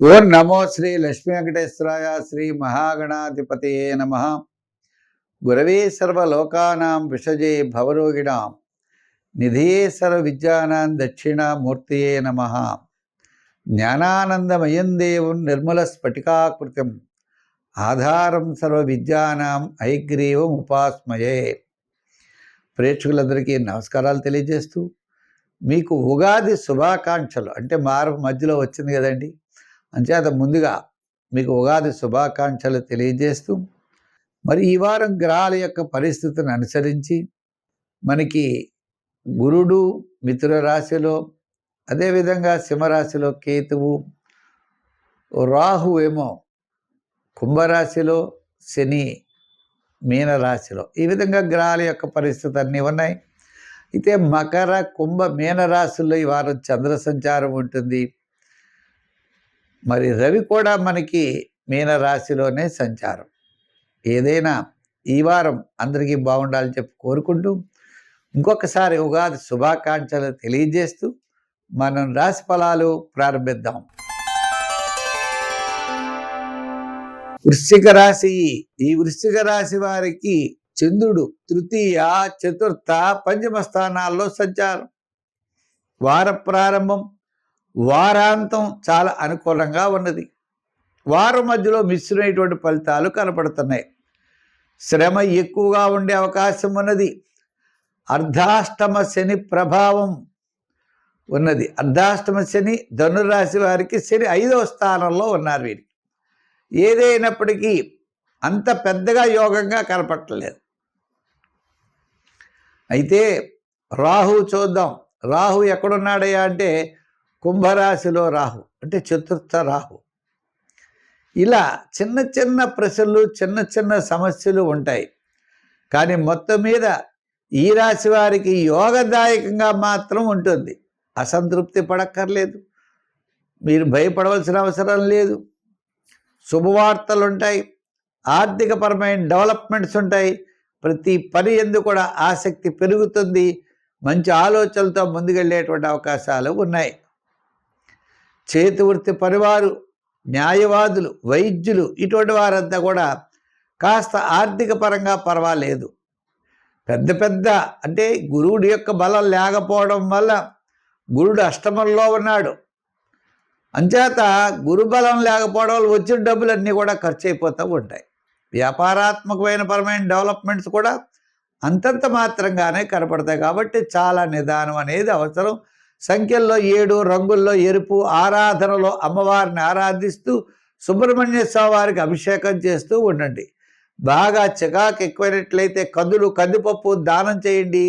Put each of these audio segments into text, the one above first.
ఓం నమో శ్రీ లక్ష్మీ వెంకటేశ్వరాయ శ్రీ మహాగణాధిపతయే నమః. గురవే సర్వలోకానాం విషజే భవరోగిణాం నిధియే సర్వ విద్యానాం దక్షిణామూర్తియే నమః. జ్ఞానానందమయం దేవం నిర్మల స్ఫటికాకృతిం ఆధారం సర్వ విద్యానాం హయగ్రీవం ఉపాస్మయే. ప్రేక్షకులందరికీ నమస్కారాలు తెలియజేస్తూ మీకు ఉగాది శుభాకాంక్షలు. అంటే మధ్యలో వచ్చింది కదండి, అంచేత ముందుగా మీకు ఉగాది శుభాకాంక్షలు తెలియజేస్తూ, మరి ఈ వారం గ్రహాల యొక్క పరిస్థితిని అనుసరించి మనకి గురుడు మిథున రాశిలో, అదేవిధంగా సింహరాశిలో కేతువు, రాహు ఏమో కుంభరాశిలో, శని మీనరాశిలో, ఈ విధంగా గ్రహాల యొక్క పరిస్థితి అన్నీ ఉన్నాయి. అయితే మకర కుంభ మీనరాశుల్లో ఈ వారం చంద్ర సంచారం ఉంటుంది. మరి రవి కూడా మనకి మీనరాశిలోనే సంచారం. ఏదైనా ఈ వారం అందరికీ బాగుండాలని చెప్పి కోరుకుంటూ ఇంకొకసారి ఉగాది శుభాకాంక్షలు తెలియజేస్తూ మనం రాశి ఫలాలు ప్రారంభిద్దాం. వృశ్చిక రాశి. ఈ వృశ్చిక రాశి వారికి చంద్రుడు తృతీయ, చతుర్థ, పంచమ స్థానాల్లో సంచారం. వార ప్రారంభం, వారాంతం చాలా అనుకూలంగా ఉన్నది. వారం మధ్యలో మిశ్రమైనటువంటి ఫలితాలు కనపడుతున్నాయి. శ్రమ ఎక్కువగా ఉండే అవకాశం ఉన్నది. అర్ధాష్టమ శని ప్రభావం ఉన్నది. అర్ధాష్టమ శని ధనురాశి వారికి శని 5వ స్థానంలో ఉన్నారు. వీరికి ఏదైనప్పటికీ అంత పెద్దగా యోగంగా కనపడలేదు. అయితే రాహు చూద్దాం. రాహు ఎక్కడున్నాడయ్యా అంటే కుంభరాశిలో రాహు, అంటే చతుర్థ రాహు. ఇలా చిన్న చిన్న ప్రశ్నలు, చిన్న చిన్న సమస్యలు ఉంటాయి. కానీ మొత్తం మీద ఈ రాశి వారికి యోగదాయకంగా మాత్రం ఉంటుంది. అసంతృప్తి పడక్కర్లేదు, మీరు భయపడవలసిన అవసరం లేదు. శుభవార్తలు ఉంటాయి, ఆర్థికపరమైన డెవలప్మెంట్స్ ఉంటాయి. ప్రతి పని ఎందు కూడా ఆసక్తి పెరుగుతుంది. మంచి ఆలోచనలతో ముందుకెళ్ళేటువంటి అవకాశాలు ఉన్నాయి. చేతివృత్తి పనివారు, న్యాయవాదులు, వైద్యులు, ఇటువంటి వారంతా కూడా కాస్త ఆర్థిక పరంగా పర్వాలేదు. పెద్ద పెద్ద అంటే గురువుడి యొక్క బలం లేకపోవడం వల్ల, గురుడు అష్టమంలో ఉన్నాడు, అంచేత గురుబలం లేకపోవడం వల్ల వచ్చిన డబ్బులన్నీ కూడా ఖర్చు అయిపోతూ ఉంటాయి. వ్యాపారాత్మకమైన పరమైన డెవలప్మెంట్స్ కూడా అంతంత మాత్రంగానే కనపడతాయి. కాబట్టి చాలా నిదానం అనేది అవసరం. సంఖ్యల్లో 7, రంగుల్లో ఎరుపు, ఆరాధనలో అమ్మవారిని ఆరాధిస్తూ సుబ్రహ్మణ్య స్వామి వారికి అభిషేకం చేస్తూ ఉండండి. బాగా చికాకు ఎక్కువైనట్లయితే కందిపప్పు దానం చేయండి.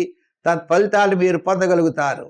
తన ఫలితాలు మీరు పొందగలుగుతారు.